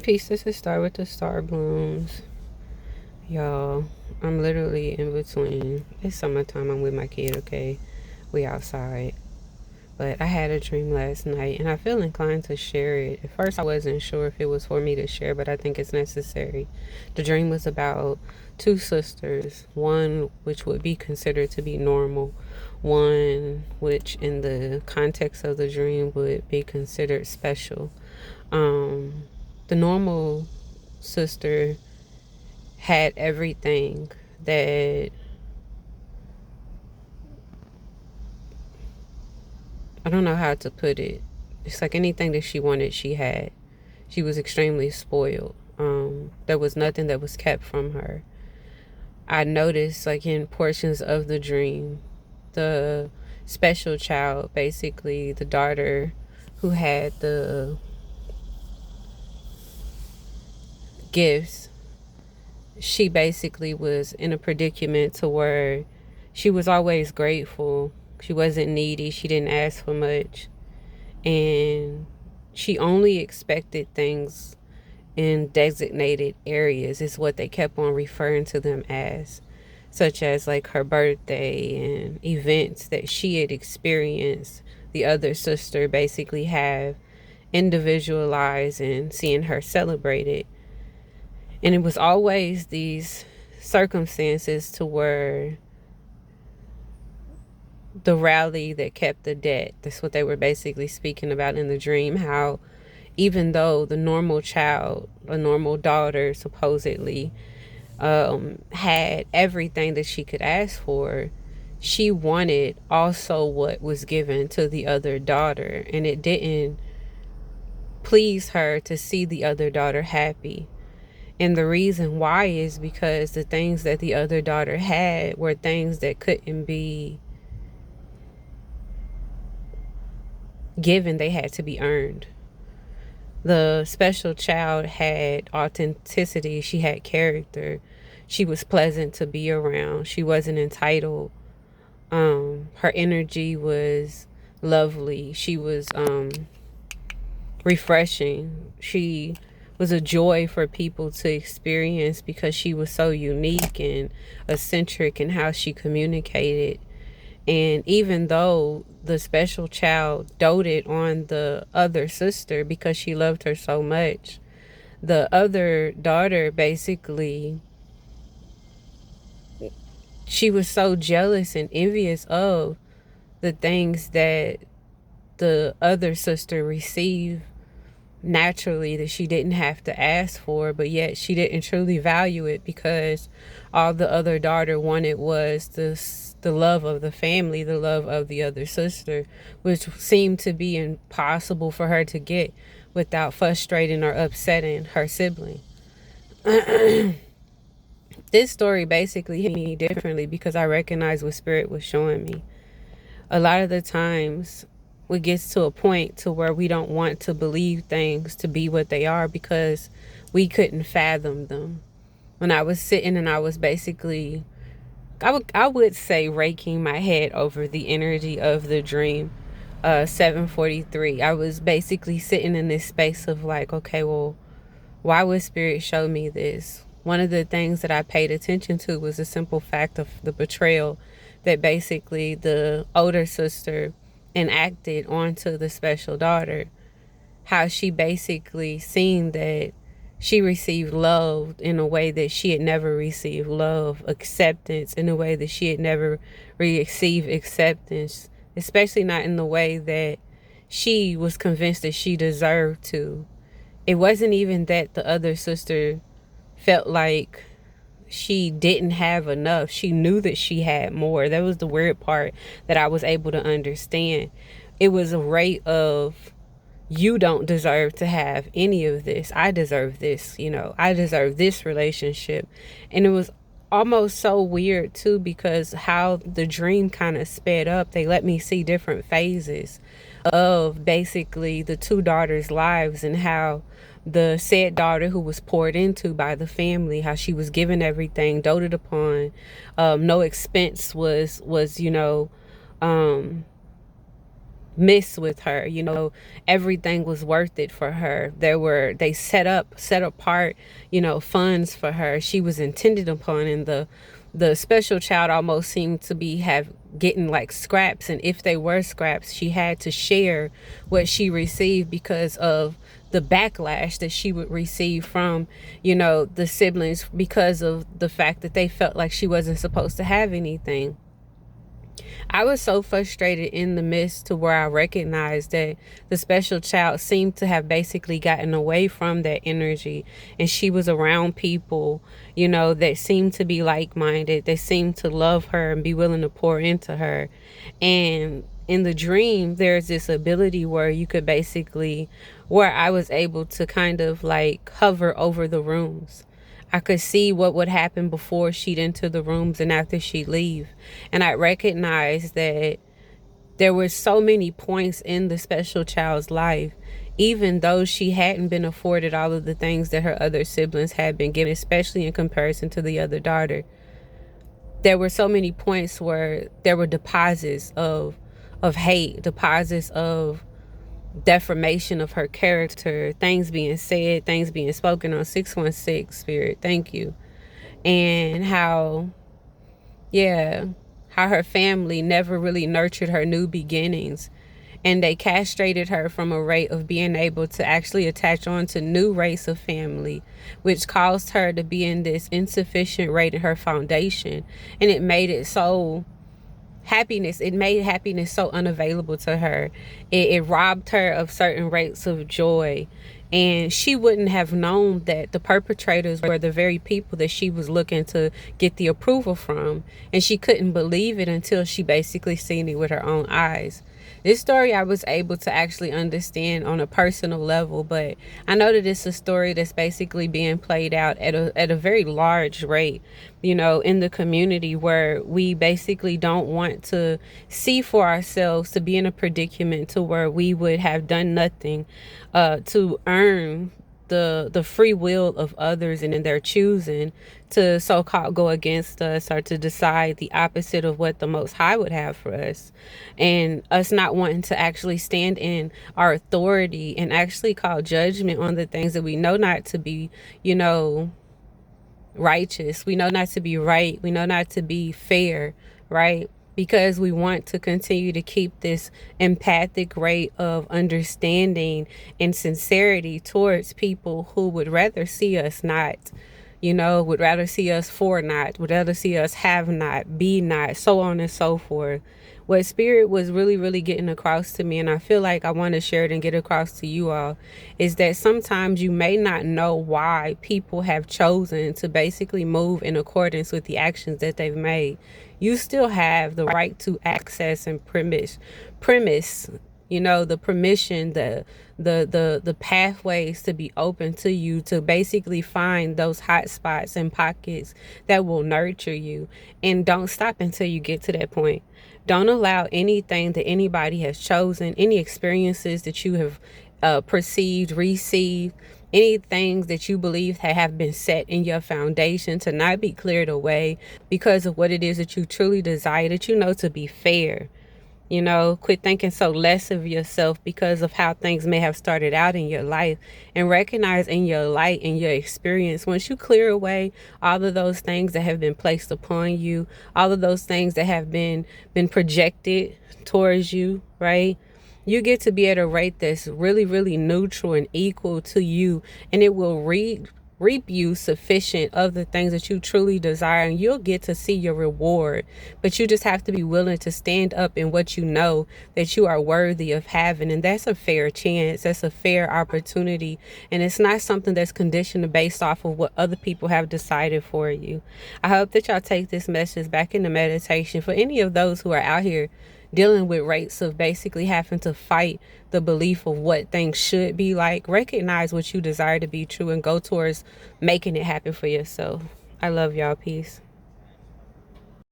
Peace. This is Star with the Star Blooms. Y'all, I'm literally in between. It's summertime. I'm with my kid, okay? We outside. But I had a dream last night and I feel inclined to share it. At first, I wasn't sure if it was for me to share, but I think it's necessary. The dream was about two sisters, one which would be considered to be normal, one which, in the context of the dream, would be considered special. The normal sister had everything that, I don't know how to put it. It's like anything that she wanted, she had. She was extremely spoiled. There was nothing that was kept from her. I noticed, like, in portions of the dream, the special child, basically the daughter who had the gifts, she basically was in a predicament to where she was always grateful. She wasn't needy. She didn't ask for much. And she only expected things in designated areas, is what they kept on referring to them as, such as like her birthday and events that she had experienced the other sister basically have individualized and seeing her celebrated. And it was always these circumstances to where the rally that kept the debt, that's what they were basically speaking about in the dream, how even though the normal child, a normal daughter supposedly, had everything that she could ask for, she wanted also what was given to the other daughter, and it didn't please her to see the other daughter happy. And the reason why is because the things that the other daughter had were things that couldn't be given, they had to be earned. The special child had authenticity, she had character, she was pleasant to be around, she wasn't entitled. Her energy was lovely, she was refreshing, she was a joy for people to experience because she was so unique and eccentric in how she communicated. And even though the special child doted on the other sister because she loved her so much, the other daughter basically, she was so jealous and envious of the things that the other sister received naturally, that she didn't have to ask for, but yet she didn't truly value it because all the other daughter wanted was the love of the family, the love of the other sister, which seemed to be impossible for her to get without frustrating or upsetting her sibling. This story basically hit me differently because I recognized what Spirit was showing me. A lot of the times it gets to a point to where we don't want to believe things to be what they are because we couldn't fathom them. When I was sitting and I was basically, I would say, raking my head over the energy of the dream, 7:43, I was basically sitting in this space of like, okay, well, why would Spirit show me this? One of the things that I paid attention to was the simple fact of the betrayal that basically the older sister enacted onto the special daughter. How she basically seen that she received love in a way that she had never received love, acceptance in a way that she had never received acceptance, especially not in the way that she was convinced that she deserved to. It wasn't even that the other sister felt like she didn't have enough. She knew that she had more. That was the weird part that I was able to understand. It was a rate of, you don't deserve to have any of this. I deserve this, I deserve this relationship. And it was almost so weird too, because how the dream kind of sped up, they let me see different phases of basically the two daughters' lives, and how the said daughter, who was poured into by the family, how she was given everything, doted upon, no expense was miss with her. Everything was worth it for her. They set apart, funds for her. She was intended upon, and the special child almost seemed to be have getting like scraps, and if they were scraps, she had to share what she received because of the backlash that she would receive from the siblings, because of the fact that they felt like she wasn't supposed to have anything. I was so frustrated in the midst to where I recognized that the special child seemed to have basically gotten away from that energy, and she was around people, that seemed to be like-minded, that seemed to love her and be willing to pour into her. And in the dream, there's this ability where you could basically, where I was able to kind of like hover over the rooms. I could see what would happen before she'd enter the rooms and after she'd leave. And I recognized that there were so many points in the special child's life, even though she hadn't been afforded all of the things that her other siblings had been given, especially in comparison to the other daughter. There were so many points where there were deposits of hate, deposits of deformation of her character, things being said, things being spoken on 616 spirit. Thank you. And how her family never really nurtured her new beginnings, and they castrated her from a rate of being able to actually attach on to new race of family, which caused her to be in this insufficient rate in her foundation. And it made it so it made happiness so unavailable to her. It robbed her of certain rates of joy, and she wouldn't have known that the perpetrators were the very people that she was looking to get the approval from, and she couldn't believe it until she basically seen it with her own eyes. This story I was able to actually understand on a personal level, but I know that it's a story that's basically being played out at a very large rate, in the community, where we basically don't want to see for ourselves, to be in a predicament to where we would have done nothing to earn the free will of others, and in their choosing to so-called go against us or to decide the opposite of what the Most High would have for us, and us not wanting to actually stand in our authority and actually call judgment on the things that we know not to be righteous, we know not to be right, we know not to be fair, right? Because we want to continue to keep this empathic rate of understanding and sincerity towards people who would rather see us not, would rather see us for not, would rather see us have not, be not, so on and so forth. What Spirit was really, really getting across to me, and I feel like I want to share it and get across to you all, is that sometimes you may not know why people have chosen to basically move in accordance with the actions that they've made. You still have the right to access and premise, the permission, the pathways to be open to you, to basically find those hot spots and pockets that will nurture you. And don't stop until you get to that point. Don't allow anything that anybody has chosen, any experiences that you have perceived, received, any things that you believe have been set in your foundation, to not be cleared away because of what it is that you truly desire, that to be fair. Quit thinking so less of yourself because of how things may have started out in your life, and recognize in your light and your experience, once you clear away all of those things that have been placed upon you, all of those things that have been projected towards you, right? You get to be at a rate that's really, really neutral and equal to you, and it will reap you sufficient of the things that you truly desire, and you'll get to see your reward. But you just have to be willing to stand up in what you know that you are worthy of having, and that's a fair chance, that's a fair opportunity, and it's not something that's conditioned based off of what other people have decided for you. I hope that y'all take this message back into meditation. For any of those who are out here dealing with rates of basically having to fight the belief of what things should be like, recognize what you desire to be true and go towards making it happen for yourself. I love y'all. Peace.